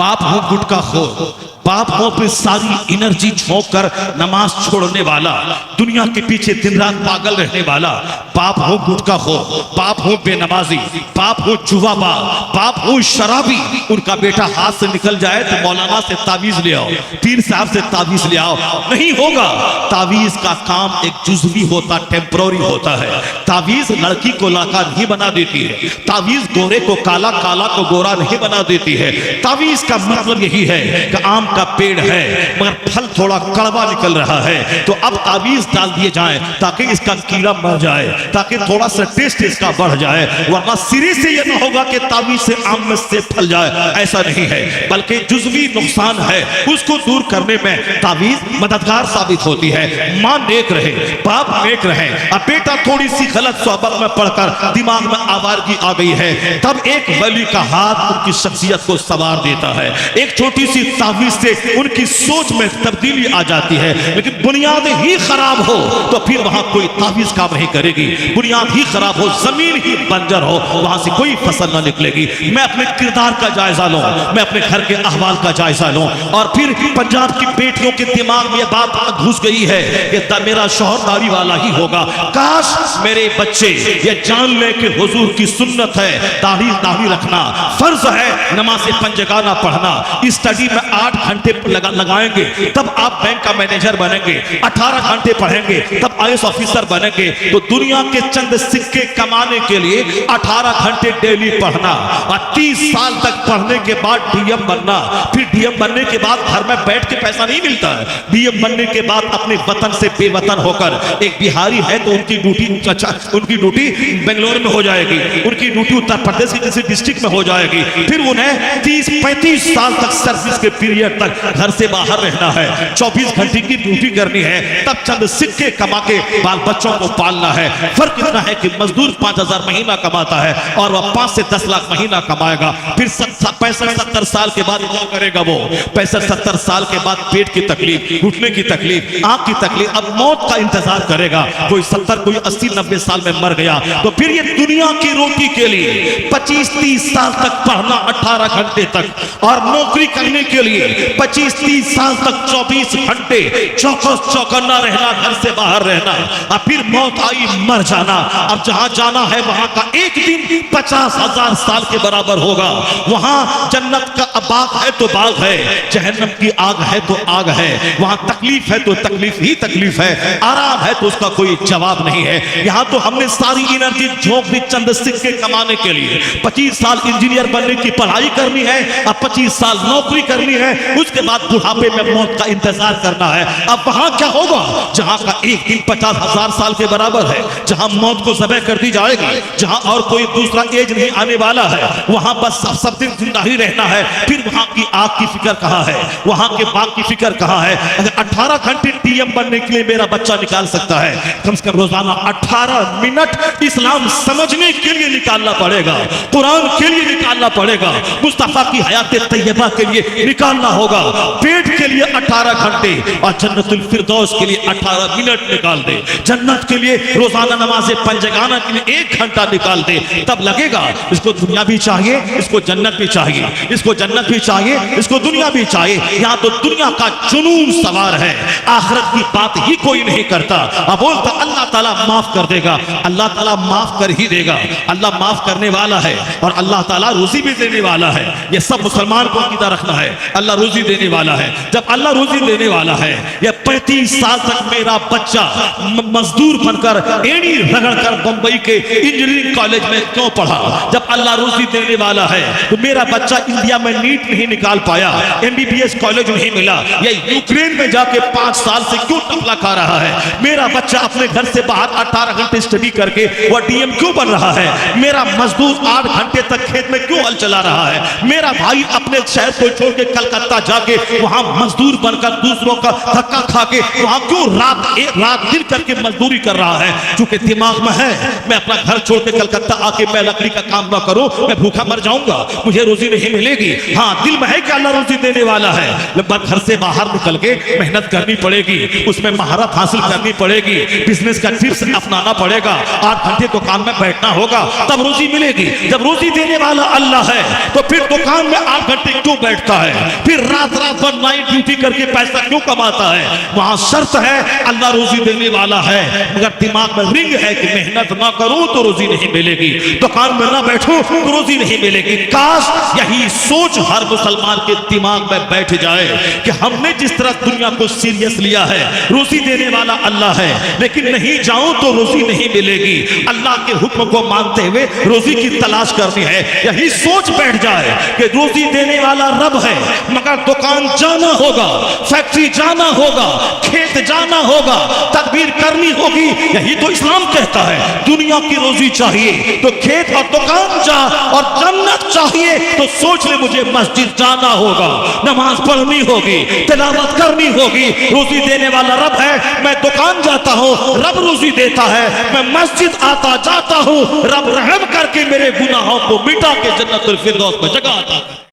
बाप हो गुटखा खोर, बाप हो पे सारी एनर्जी झोंक कर नमाज छोड़ने वाला, दुनिया के पीछे दिन रात पागल रहने वाला, बाप हो गुटखा खोर, बाप हो बेनमाजी, बाप हो जुआबाज, बाप हो शराबी, उनका बेटा हाथ से निकल जाए तो मौलाना से तावीज ले आओ, पीर साहब से तावीज ले आओ, नहीं होगा। तावीज का काम एक जुज़वी होता, टेम्पररी होता है। तावीज लड़की को लड़का नहीं बना देती है, तावीज गोरे को काला, काला को गोरा नहीं बना देती है। तावीज का मतलब यही है कि आम का पेड़ है मगर फल थोड़ा कड़वा निकल रहा है, तो अब तावीज डाल दिए जाए ताकि इसका कीड़ा मर जाए, ताकि थोड़ा सा टेस्ट इसका बढ़ जाए, वरना सिरे से यह ना होगा कि तावीज से आम में से फल जाए, ऐसा नहीं है। बल्कि जुज़वी नुकसान है उसको दूर करने में तावीज मददगार साबित होती है। मां नेक रहे, बाप नेक रहे, अब बेटा थोड़ी सी गलत सोहबत में पढ़कर दिमाग में आवारगी आ गई है, तब एक वली का हाथ उनकी शख्सियत को संवार देता है। एक छोटी सी तावीज से उनकी सोच में तब्दीली आ जाती है। लेकिन बुनियाद ही खराब हो तो फिर वहां कोई तावीज काम नहीं करेगी। बुनियाद ही खराब हो, जमीन ही बंजर हो, वहां से कोई फसल ना निकलेगी। मैं अपने किरदार का जायजा लूं, मैं अपने घर के अहवाल का जायजा लूं, और फिर पंजाब की बेटियों के दिमाग में बात घुस गई है कि मेरा शौहर दाढ़ी वाला ही होगा। काश मेरे बच्चे ये जान ले कि हुजूर की सुन्नत है दाढ़ी रखना, फर्ज है नमाज़े पंजगाना पढ़ना। स्टडी में 8 घंटे लगाएंगे तब आप बैंक का मैनेजर बनेंगे, 18 घंटे पढ़ेंगे तब आईएएस ऑफिसर बनेंगे। तो दुनिया के चंद सिक्के कमाने के लिए 18 घंटे डेली पढ़ना, और 30 साल तक पढ़ने के बाद डीएम बनना। फिर डीएम बनने के बाद घर में बैठ के पैसा नहीं मिलता है। डीएम बनने के बाद अपने वतन से बेवतन होकर, एक बिहारी है तो उनकी ड्यूटी बेंगलोर में हो जाएगी, उनकी ड्यूटी उत्तर प्रदेश की किसी डिस्ट्रिक्ट में हो जाएगी। फिर उन्हें 30-35 साल तक सर्विस के पीरियड तक घर से बाहर रहना है, 24 घंटे की ड्यूटी करनी है, तब चंद सिक्के कमा के बाल बच्चों को पालना है। फर्क इतना है कि मजदूर 5000 महीना कमाता है और वह 5 से 10 लाख महीना कमाएगा। फिर 65-70 साल के बाद क्या करेगा वो? 65-70 साल के बाद पेट की तकलीफ, घुटने की तकलीफ, आंख की तकलीफ, अब मौत का इंतजार करेगा। कोई 70, कोई 80-90 साल में मर गया तो फिर ये दुनिया की रोटी के लिए 25-30 साल तक पढ़ना 18 घंटे तक, और नौकरी करने के लिए 25-30 साल तक 24 घंटे चौकन्ना रहना, घर से बाहर रहना, और फिर मौत आई मर जाना। अब जहां जाना है वहां का एक दिन 50,000 साल के बराबर होगा। वहां जन्नत का बाग है तो बाग है, जहन्नम की आग है तो आग है। वहां तकलीफ है तो तकलीफ ही तकलीफ है, आराम है तो उसका कोई जवाब नहीं है। यहां तो हमने सारी एनर्जी झोंक दी चंद सिक्के कमाने के लिए। 25 साल इंजीनियर बनने की पढ़ाई करनी है, अब 25 साल नौकरी करनी है, उसके बाद बुढ़ापे में मौत का इंतजार करना है। अब वहां क्या होगा? जहां का एक दिन 50,000 साल के बराबर है, जहां मौत को ज़बह कर दी जाएगी, जहां और कोई दूसरा एज नहीं आने वाला है, वहां बस सब दिन जिंदा ही रहना है। फिर वहां की आग की फिक्र कहां है, वहां के बाग की फिक्र कहां है? अगर 18 घंटे डीएम बनने के लिए मेरा बच्चा निकाल सकता है, कम से कम रोजाना 18 मिनट इस्लाम समझने के लिए निकालना पड़ेगा, कुरान के लिए निकालना पड़ेगा, मुस्तफा की हयात तैयबा के लिए निकालना होगा। पेट के लिए 18 घंटे और जन्नतुल फिरदौस के लिए 18 मिनट निकाल दे। जन्नत के लिए रोजाना नमाज़े पंजगाना के लिए 1 घंटा निकाल दे, तब लगेगा इसको दुनिया भी चाहिए, इसको जन्नत भी चाहिए, इसको जन्नत भी चाहिए, इसको दुनिया भी चाहिए। यहाँ तो दुनिया का जुनून सवार है, आखिरत की बात ही कोई नहीं करता। अब बोलता अल्लाह ताला माफ कर देगा, अल्लाह ताला माफ कर ही देगा। अल्लाह माफ करने वाला है और अल्लाह ताला रोजी भी देने वाला है। ये सब मुसलमान को अकीदा रखना है, अल्लाह रोजी देने वाला है। जब अल्लाह रोजी देने वाला है, ये 35 साल तक मेरा बच्चा मजदूर बनकर एड़ी रगड़कर बंबई के इंजीनियरिंग कॉलेज में क्यों पढ़ा? जब अल्लाह रोजी देने वाला है तो मेरा बच्चा इंडिया में नीट नहीं निकाल पाया, एमबीबीएस कॉलेज नहीं मिला, या यूक्रेन में जाके 5 साल से क्यों टपला खा रहा है? मेरा बच्चा अपने घर से बाहर 18 घंटे स्टडी करके वह डीएम क्यों बन रहा है? मेरा मजदूर 8 घंटे तक खेत में क्यों हल चला रहा है? मेरा भाई अपने शहर को छोड़ के कलकत्ता जाके वहां मजदूर बनकर दूसरों का धक्का खा के वहां क्यों रात दिन करके मजदूरी कर रहा है? क्योंकि दिमाग में है मैं अपना घर छोड़ के कलकत्ता आके मैं लकड़ी का काम ना करूं, मैं भूखा मर जाऊंगा, मुझे रोजी नहीं मिलेगी। हाँ, दिल में है कि अल्लाह रोजी देने वाला है, लेकिन घर से बाहर निकल के मेहनत करनी पड़ेगी, उसमें महारत हासिल करनी पड़ेगी, बिजनेस का टिप्स अपनाना पड़ेगा, 8 घंटे दुकान में बैठना होगा, तब रोजी मिलेगी। जब रोजी देने वाला अल्लाह है तो फिर दुकान में 8 घंटे क्यों बैठता है? फिर रात भर नाइट ड्यूटी करके पैसा क्यों कमाता है? वहां शर्त है अल्लाह रोजी देने वाला है, मगर दिमाग में रिंग है कि मेहनत ना करूं तो रोजी नहीं मिलेगी, दुकान में ना बैठूं तो रोजी नहीं मिलेगी। काश यही सोच हर मुसलमान के दिमाग में बैठ जाए कि हमने जिस तरह दुनिया को सीरियस लिया है, रोजी देने वाला अल्लाह है, लेकिन नहीं जाऊं तो रोजी नहीं मिलेगी, अल्लाह के हुक्म को मानते हुए रोजी की तलाश करनी है। यही सोच बैठ जाए कि रोजी देने वाला रब है, मगर दुकान जाना होगा, फैक्ट्री जाना होगा, खेत जाना होगा, तदबीर करनी होगी। यही तो इस्लाम कहता है, दुनिया की रोजी चाहिए तो खेत और दुकान जा, और जन्नत चाहिए तो सोच ले मुझे मस्जिद जाना होगा, नमाज पढ़नी होगी, तिलावत करनी होगी। रोजी देने वाला रब है, मैं दुकान जाता हूँ, रब रोजी देता है, मैं मस्जिद आता जाता हूँ, रब रहम करके मेरे गुनाहों को मिटा के जन्नतुल फिरदौस में जगह आता है।